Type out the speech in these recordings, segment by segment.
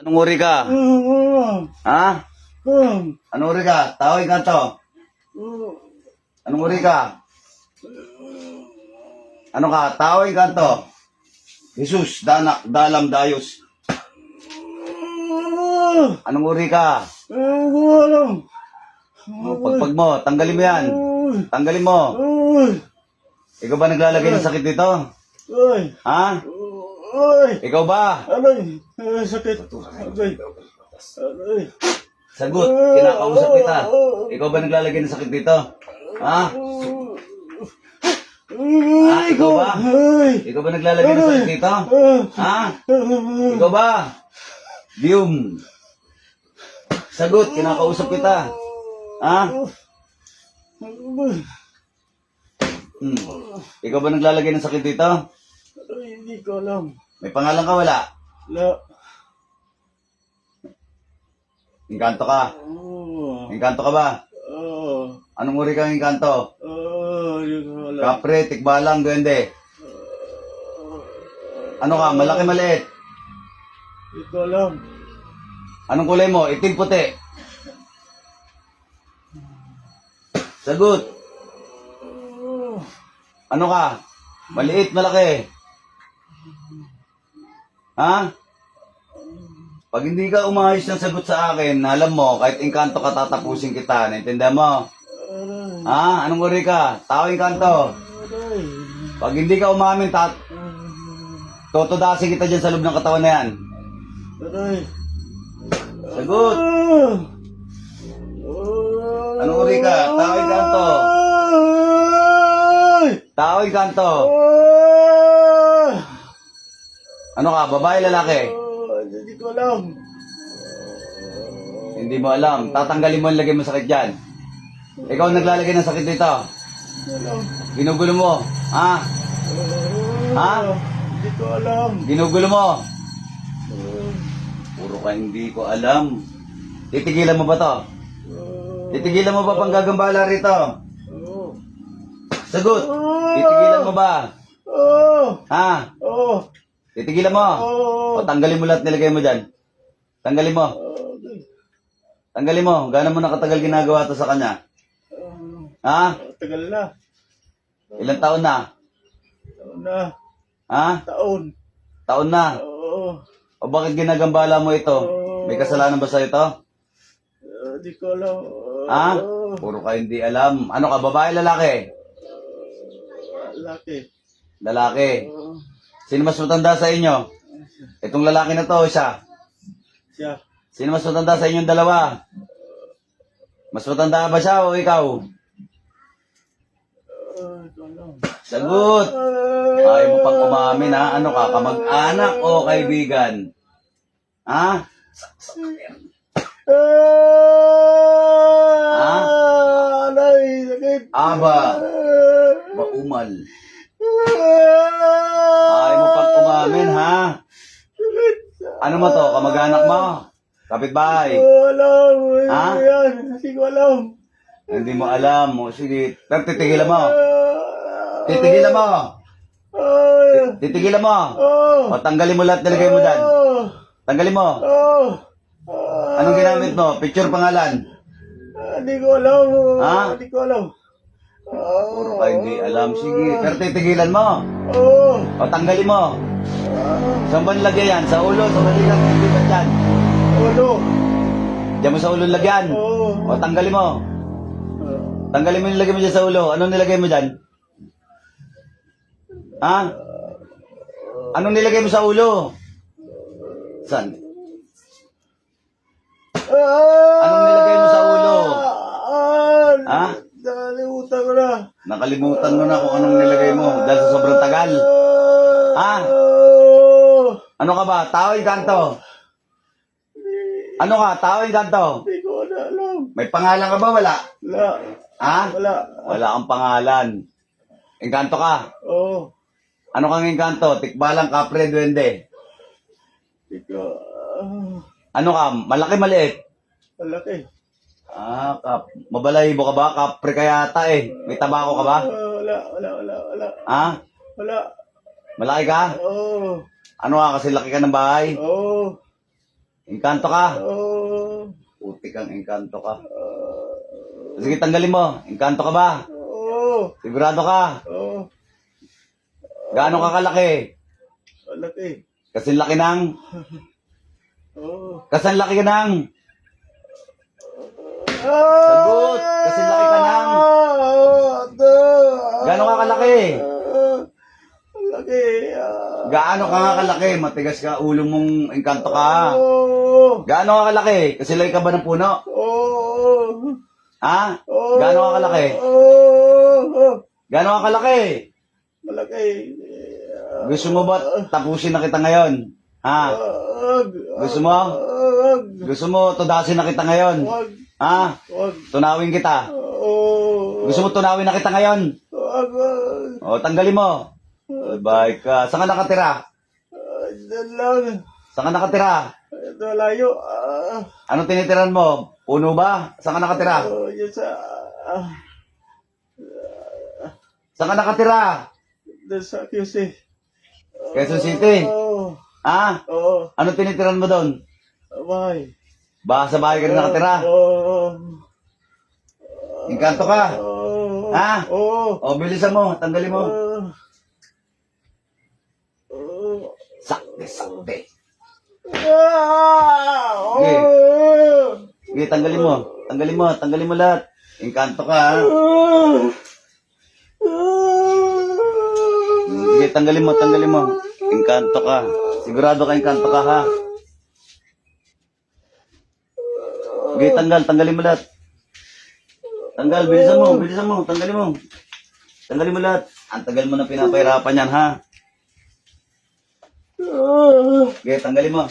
Anong uri ka? Ha? Anong uri ka? Tawag ka to. Anong uri ka? Ano ka? Tawag ka to. Jesus, dalam dayos. Anong uri ka? Pagpag mo, tanggalin mo yan. Tanggalin mo. Ikaw ba naglalagay ng sakit dito? Ha? Ikaw ba? Sakit. Sagot, kinakausap kita. Ikaw ba naglalagay ng sakit dito? Ha? Ikaw ba? Ikaw ba naglalagay ng sakit dito? Ha? Ikaw ba? Dium. Sagot, kinakausap kita. Ha? Ikaw ba naglalagay ng sakit dito? Hindi ko alam. May pangalan ka wala? Wala. Engkanto ka? Engkanto ka ba? Anong uri kang engkanto? Hindi ko alam. Kapre, tikbalang, duwende. Ano ka? Malaki, maliit? Hindi ko alam. Anong kulay mo? Itim, puti? Sagot. Ano ka? Maliit, malaki? Ha? Pag hindi ka umayos ng sagot sa akin, alam mo, kahit engkanto ka, tatapusin kita. Naintindihan mo? Ha? Anong uri ka? Tao engkanto. Pag hindi ka umamin, totodasin kita dyan sa loob ng katawan na yan. Sagot. Anong uri ka? Tao engkanto. Tao engkanto. Ano ka? Babae, lalaki? Hindi ko alam. Hindi mo alam. Tatanggalin mo ang lagay mo sakit dyan. Ikaw ang naglalagay ng sakit dito. Ginugulo mo. Ha? Ha? Hindi ko alam. Ginugulo mo. Puro ka hindi ko alam. Titigilan mo ba to? Titigilan mo ba pang gagambala rito? Sagot. Titigilan mo ba? Ha? Titigilan mo. O tanggalin mo lahat nilagay mo dyan. Tanggalin mo. Tanggalin mo. Gano'n mo nakatagal ginagawa to sa kanya? Ha? Tagal na. Ilang taon na? Taon na. Ha? Taon. Taon na. Oo. O bakit ginagambala mo ito? May kasalanan ba sa ito? Hindi ko alam. Ha? Puro ka hindi alam. Ano ka, babae, lalaki? Laki. Lalaki. Sino mas matanda sa inyo? Itong lalaki na to, siya. Siya. Sino mas matanda sa inyong dalawa? Mas matanda ba siya o ikaw? Hindi ko alam. Sagot! Ayaw mo pang umamin ha? Ano ka, kamag-anak o kaibigan? Ha? Aray, sakit. Aba, maumal. Ayaw mo pang umamin ha? Ano mo to, kamag-anak mo? Kapitbahay? Alam. Ha? Yan. Hindi ko alam. Hindi mo alam. O, sige, pero titigilan mo. Titigilan mo. Titigilan mo. O, tanggalin mo lahat nilagay mo dyan. Tanggalin mo. Anong ginamit mo? Picture pangalan. Hindi ko alam. Ha? Hindi ko alam. Puro ka hindi alam. Sige, pero titigilan mo. O, tanggalin mo. Saan ba nilagay yan? Sa ulo, sa balikat, hindi ba dyan? Ulo. Diyan mo sa ulo lagyan. O, tanggalin mo. Tanggalin mo yung nilagay mo dyan sa ulo. Anong nilagay mo dyan? Ha? Anong nilagay mo sa ulo? Saan? Anong nilagay mo sa ulo? Ha? Nakalimutan ko na. Nakalimutan mo na kung anong nilagay mo dahil sa sobrang tagal. Ha? Ano ka ba? Tao engkanto? Ano ka? Tao engkanto? Hindi ko na alam. May pangalan ka ba? Wala? Wala. Ha? Wala. Wala kang pangalan. Engkanto ka? Oo. Ano kang engkanto? Tikbalang, kapre, duwende. Hindi ko. Ano ka? Malaki, maliit? Malaki. Mabalahibo ka ba? Kapre ka yata eh. May tabako ka ba? Wala. Ha? Wala. Malaki ka? Oo. Ano ka? Kasi laki ka ng bahay? Oo. Engkanto ka. Oo. Puti kang engkanto ka. Sige, tanggalin mo. Engkanto ka ba? Oo. Sigurado ka. Oo. Gaano ka kalaki? Malaki. Kasing laki ng... Oo. Kasing laki ka ng... Sagot! Kasing laki ka ng... Gaano ka kalaki? Malaki. Gaano ka nga kalaki? Matigas ka, ulo mong engkanto ka. Oo. Gaano ka kalaki? Kasi laki ka ba ng puno? Oo. Ha? Gaano ka kalaki? Oo. Gaano ka kalaki? Malaki. Gusto mo ba tapusin na kita ngayon? Ha? Gusto mo? Wag. Gusto mo tudasin na kita ngayon? Wag. Ha? Wag. Tunawin kita. Oo. Gusto mo tunawin na kita ngayon? Wag. Wag. O, tanggalin mo. Bye ka. Saan ka nakatira? Diyan lang. Saan ka nakatira? Ito layo. Anong tinitiran mo? Puno ba? Saan ka nakatira? Yun sa... Saan ka nakatira? Doon sa QC. Quezon City. Oo. Ha? Oo. Anong tinitiran mo doon? Bahay. Sa bahay ka na nakatira? Oo. Engkanto ka? Oo. Ha? Oo. O, bilisan mo. Tanggalin mo. Oo. Sakte. Oo. Sige, tanggalin mo. Tanggalin mo lahat. Engkanto ka, ha? Sige, tanggalin mo. Engkanto ka. Sigurado ka, engkanto ka, ha? Sige, tanggalin mo lahat. Bilisan mo, tanggalin mo. Tanggalin mo lahat. Ang tagal mo na pinapahirapan yan, ha? Sige, tanggalin mo.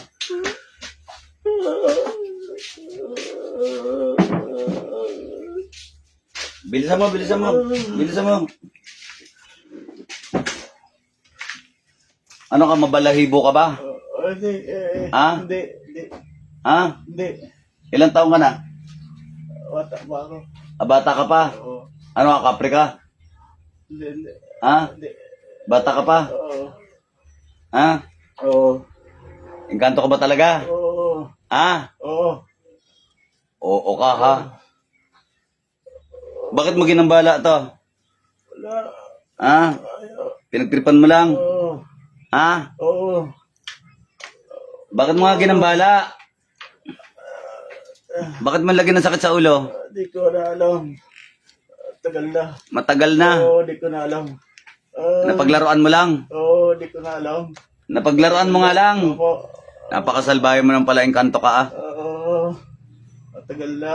Bilisan mo. Ano ka, mabalahibo ka ba? Hindi. Ha? Hindi. Ha? Hindi. Ilang taong ka na? Wata ba ako? Bata ka pa? Oo. Ano ka, kapre ka? Hindi. Ha? Hindi. Bata ka pa? Oo. Ha? Oo. Engkanto ka ba talaga? Oo. Ha? Oo. Oo ka, ha? Bakit mo ginambala to? Wala. Ha? Ayaw. Pinagtripan mo lang? Oo. Ha? Oo. Bakit mo nga ginambala? Bakit mo lagi ng sakit sa ulo? Di ko na alam. Tagal na. Matagal na. Oo, di ko na alam. Napaglaruan mo lang. Oo, di ko na alam. Napaglaruan mo nga lang. Opo. Napakasalbahe mo ng pala, engkanto ka, ah. Oo. Matagal na.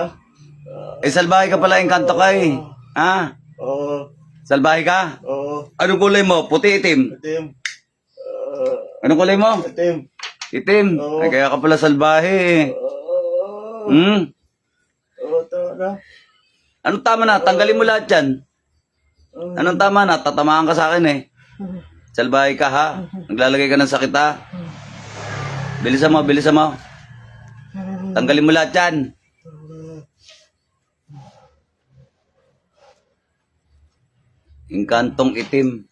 Salbahe ka pala, engkanto ka, eh. Ha? Oo. Salbahe ka? Oo. Anong kulay mo? Puti, itim? Itim. Anong kulay mo? Itim. Itim. Oo. Ay, kaya ka pala salbahe, eh. Oo. Oo, tama na. Anong tama na? Tanggalin mo lahat yan. Anong tama na? Tatamaan ka sa akin, eh. Salbahe ka, ha? Naglalagay ka ng sakit, ha? Bilisan mo. Tanggalin mo lahat yan. Engkantong itim.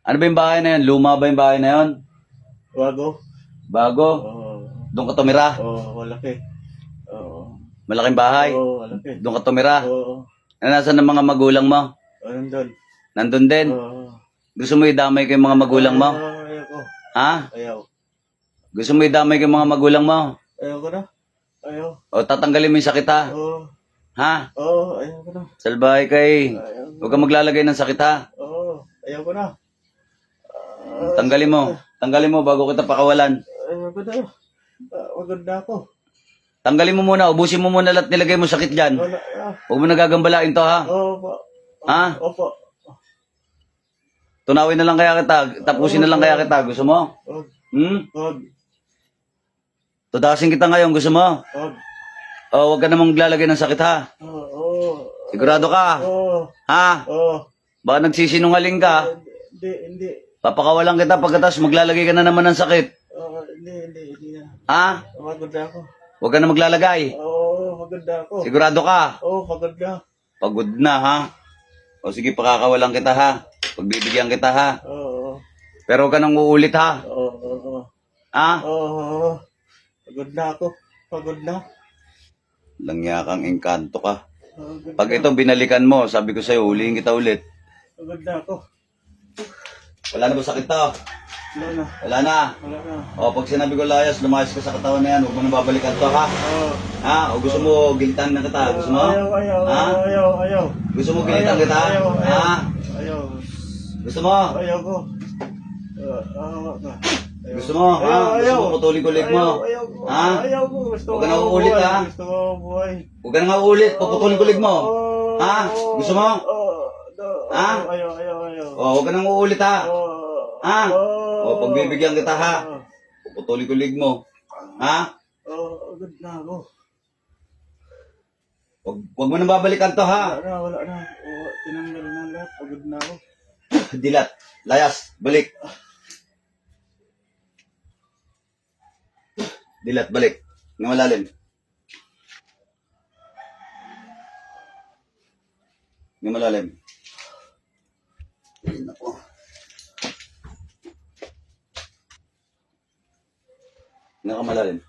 Ano ba yung bahay na yan? Luma ba yung bahay na yan? Bago? Bago? Oo. Doon ka tumira? Oo, malaki. Oo. Malaking bahay? Oo, malaki. Doon ka tumira? Oo. Nasaan ang mga magulang mo? Anong doon? Nandun din? Oo. Gusto mo idamay ko yung mga magulang mo? Ayaw ko. Ha? Ayaw. Gusto mo idamay ko yung mga magulang mo? Ayaw ko na. Ayaw. O tatanggalin mo yung sakit, ha? Oo. Ha? Oo, ayaw ko na. Salbahe kay. Ayaw. Huwag ka maglalagay ng sakit, ha? Oo, ayaw ko na. Tanggalin mo. Tanggalin mo bago kita pakawalan. Ayaw ko na. Wagod na ako. Tanggalin mo muna. Ubusin mo muna lahat nilagay mo sakit dyan. Wala. Huwag mo nagagambalain to, ha? Opo. Ha? Opo. Tunawin na lang kaya kita. Tapusin na lang kaya kita. Gusto mo? Wag. Wag. Tudasin kita ngayon. Gusto mo? Wag. O, huwag ka namang maglalagay ng sakit, ha? Oo. Sigurado ka? Oo. Ha? Oo. Baka nagsisinungaling ka? Hindi. Papakawalan kita pagkatapos maglalagay ka na naman ng sakit. Hindi na. Ha? Wagod na ako. Huwag ka na maglalagay. Oo, wagod na ako. Sigurado ka? Oo, wagod na. Pagod na, ha? O sige, pakakawalan kita, ha? Pagbibigyan kita, ha? Oo. Pero huwag ka nang uulit, ha? Oo. Ha? Oo. Pagod na ako. Pagod na. Langyakang engkanto ka. Pagod Pag na. ito binalikan mo, sabi ko sa'yo, huliin kita ulit. Pagod na ako. Wala na ba sakit to? Wala na. Wala na. Wala na. O, pag sinabi ko layas, lumayas ka sa katawan na yan, huwag mo na babalikan to, ha? Oo. Ha? O gusto mo gilitan na kita? Gusto mo? Ayaw. Ha? Ayaw. Gusto mo gilitan kita? Ayaw. Ha? Ayaw. Gusto mo? Ayaw ko. Awa ka. Ayaw. Gusto mo? Ha? Gusto mo putulin ko leg mo? Ayaw ko. Ha? Ayaw ko. Gusto Huwag ka na ko uulit, buhay. ha? Gusto ko buhay. Huwag ka na nga ulit, puputulin ko leg mo. Ha? Gusto mo? Ha? Ayaw. O, huwag ka nang uulit, ha? Ha? O, pagbibigyan kita, ha? Puputulin ko leg mo. Ha? Agad na ako. Huwag mo nang babalikan to, ha? Wala na. Tinanggal na lahat. Agad na ako. Dilat. Layas. Balik. Dilat. Balik. Ng malalim. Ng malalim. Ayun ako. Nakamalalim.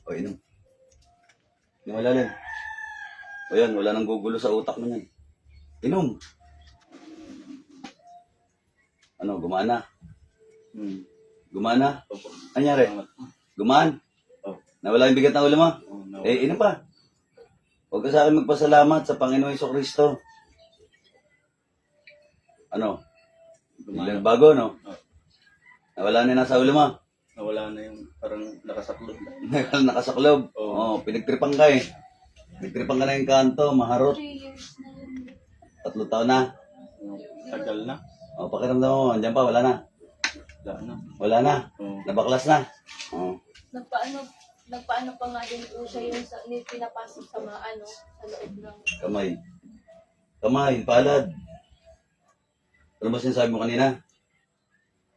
O, inom. Ng malalim. O yan, wala nang gugulo sa utak mo yan. Inom. Ano, gumana? Gumana? Opo. Anyari? Gumaan? Oh. Nawala yung bigat ng ulo mo? No. Inom pa. Huwag ka sa akin magpasalamat sa Panginoon Jesucristo. Ano? Ilang bago, no? Oh. Nawala na nasa ulo mo. Nawala na yung parang nakasaklod. Nakasaklob. Oo. Pinagtripan ka eh. Pinagtripan ka na yung kanto, maharot. 3 years na yun. 3 taon na. Tagal na. Pakiramdam mo, andyan pa, wala na. Wala na. Wala na. Oo. Nabaklas na. Nagpaano pa nga din po siya yung pinapasok sa mga sa loob ng... Kamay. Kamay, palad. Ano ba sinasabi mo kanina?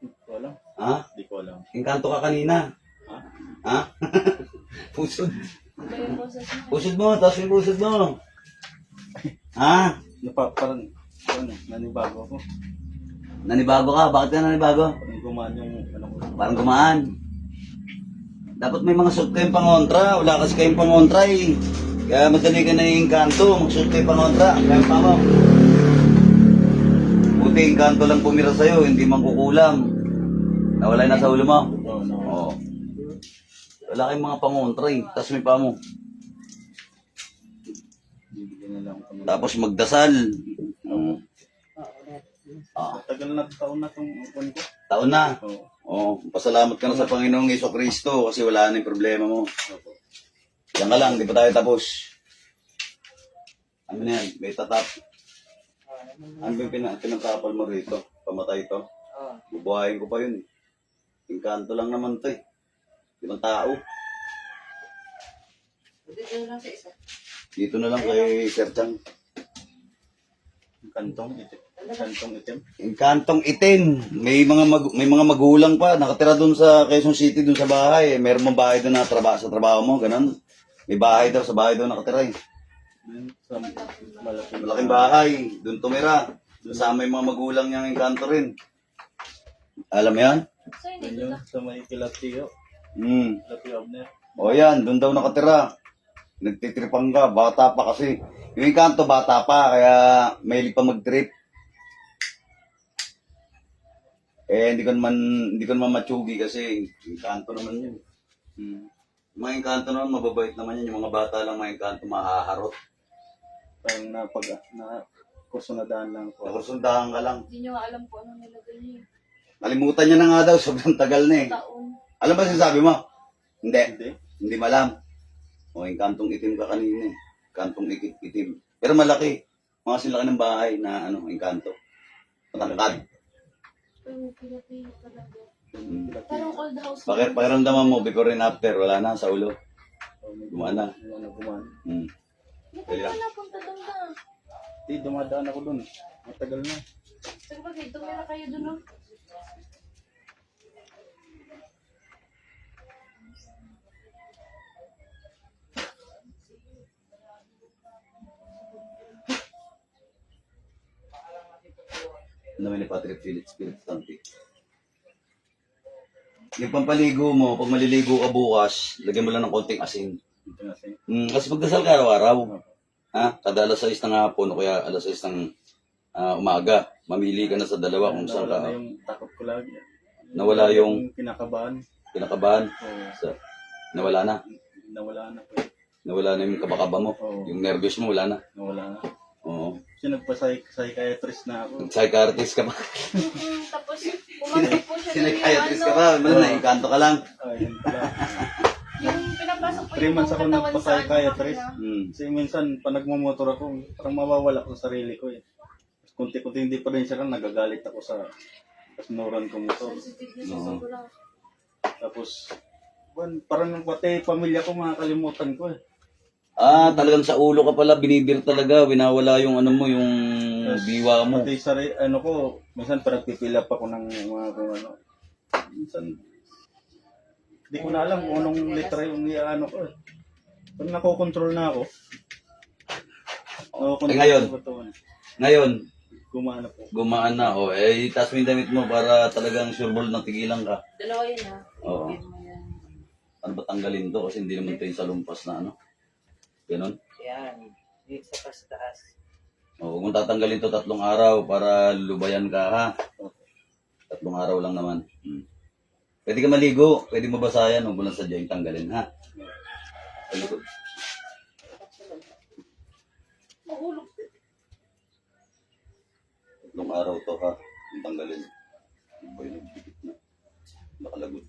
Di ko alam. Ha? Di ko alam. Engkanto ka kanina. Ha? Ha? Pusod. Iba yung boses niya. Pusod mo, taas yung pusod mo. Ha? Parang nanibago ako. Nanibago ka? Bakit ka nanibago? Parang gumaan yung ko. Parang gumaan. Dapat may mga suot kayong pangontra. Wala kasi kayong pangontra eh. Kaya madali ka na yung kanto. Magsuot kayong pangontra. Kaya pa mo. Buti yung kanto lang pumira sa'yo. Hindi man kukulam. Nawala na sa ulo mo. Oo, no. Oo. Wala kayong mga pangontra eh. Tapos may pa mo. Bibigyan na lang kami. Tapos magdasal. Oo. Tagal na taon na itong upon ko. Taon na. Oo. Oo. Pasalamat ka na sa Panginoong Jesucristo kasi wala na yung problema mo. Opo. Yan ka lang. Di pa tayo tapos. Ano na yan? May tatap. Ano ba yung pinagkapal mo rito? Pamatay ito? Bubuhayin ko pa yun. Engkanto lang naman ito eh. Ibang tao. Dito na lang kay Sir Chang. Kantong itim. Kantong itim. Engkantong itim. May mga magulang pa. Nakatira doon sa Quezon City, doon sa bahay. Meron mong bahay doon na sa trabaho mo. Ganun. May bahay daw. Sa bahay doon nakatira eh. Dun sa malaking Malaking bahay. Doon tumira. Kasama yung mga magulang niyang engkanto rin. Alam mo yan? So, hindi Yun ko yun, sa may kilatiyo. Kilatiyo na. O yan, doon daw nakatira. Nagtitripang ka, bata pa kasi. Yung engkanto, bata pa, kaya mahilig pa mag-trip. Hindi ko naman matsugi kasi engkanto naman yun. Yung mga engkanto naman, mababait naman yan. Yung mga bata lang, mga engkanto, mahaharot. Parang kursunadaan lang ko. Nakursundahan ka lang. Hindi nyo nga alam kung anong nilagay niya. Nalimutan niya na nga daw, sobrang tagal na eh. Taon. Alam ba sinasabi mo? Hindi. Hindi. Hindi malam. O, yung kantong itim ka kanina eh. Kantong itim. Pero malaki. Mga silaki ng bahay na yung kanto. Matangkad. Pero pinapili talaga. Kilatiyo. Parang old house. Pakiramdaman mo, before and after, wala na sa ulo. Gumana. Gumaan. Hindi ko napunta doon na. Di, dumadaan ako dun. Matagal na. Sige ba, tumira kayo doon, no? Ang naman ni Patrick Philip Spirit Santi. Yung pampaligo mo, pag maliligo ka bukas, lagyan mo lang ng konting asin. Ito na siya. Kasi magdasal ka araw-araw. Ha? Kada alas 6 ng hapon o kaya alas 6 ng umaga. Mamili ka na sa dalawa kung saan Nawala ka. na yung takot ko lagi. Nawala yung kinakabahan. kinakabahan. Oo. Nawala na. Nawala na po. Nawala na yung kabakaba mo. Oo. Yung nervous mo, wala na. Nawala na. Oo. Kasi nagpa-psychiatrist na ako. Psychiatrist ka ba? Tapos, bumalik po siya ng Psychiatrist ka ba? Wala na, ikanto ka lang. Ay, yun pala. Yung pinapasok po 3 months ako katawan sa nagpa-psychiatrist. ano, Kasi minsan, pag nagmamotor ako, parang mawawala ko sa sarili ko eh. Kunti-kunti hindi pa rin siya lang, nagagalit ako sa kasunuran ko motor. sensitive na sa sobra. Tapos, parang pati pamilya ko makakalimutan ko eh. Talagang sa ulo ka pala, binibir talaga, winawala yung ano mo, yung diwa mo. Pati sa ano ko, minsan pinagpipila pa ko ng mga kung ano. Minsan, hindi ko na alam kung anong letra yung ano ko eh. Pero nakokontrol na ako. ngayon? ko ito, eh. Ngayon, Gumana po. gumaan na, itaas mo yung damit mo para talagang sureball ng tigilan ka. Dalawa yun ha. Oo. Ibigay mo yan. Ano ba tanggalin to? Kasi hindi naman tayo sa lumpas na ano. Ganon. Yan. Dito sa taas. Huwag mong tatanggalin to 3 araw para lubayan ka ha. 3 araw lang naman. Pwede ka maligo, pwede mo basayan, huwag mo lang sadya yung tanggalin ha. Palikod. Mahulog. 3 araw to ha, yung tanggalin. Ano ba yun? Dikit na. Nakalagod.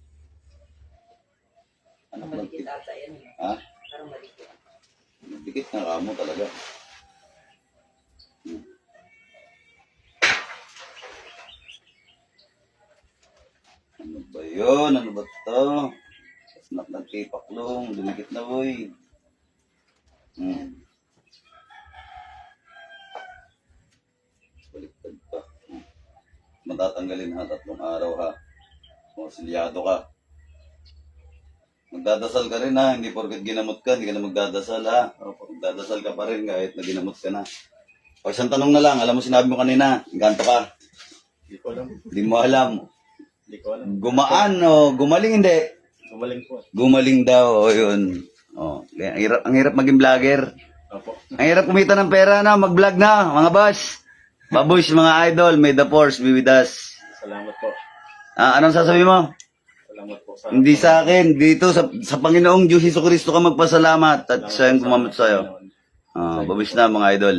Anak lang. Malikit ata yan. Ha? Parang malikit. Dikit na kamo talaga. Ano ba yun? Ano ba ito? Anak ng tipaklong. Dumikit na boy. Baliktad pa. Matatanggalin ha, 3 araw ha. Silyado ka. Magdadasal ka rin ha, hindi porket ginamot ka, hindi ka na magdadasal ha. Magdadasal ka pa rin kahit na ginamot ka na. O isang tanong na lang, alam mo sinabi mo kanina, ganto ka. Hindi ko alam. Hindi mo alam. Hindi ko alam. Gumaan o gumaling hindi? Gumaling po. Gumaling daw, o yun. Ang hirap maging vlogger. Opo. Ang hirap kumita ng pera na, mag-vlog na, mga boss. Babush, mga idol, may the force be with us. Salamat po. Anong sasabihin mo? Salamat po sa... Hindi sa akin, dito sa Panginoong Diyos Jesu Cristo ka magpasalamat at siya yung kumamot sa'yo. Babush na mga idol.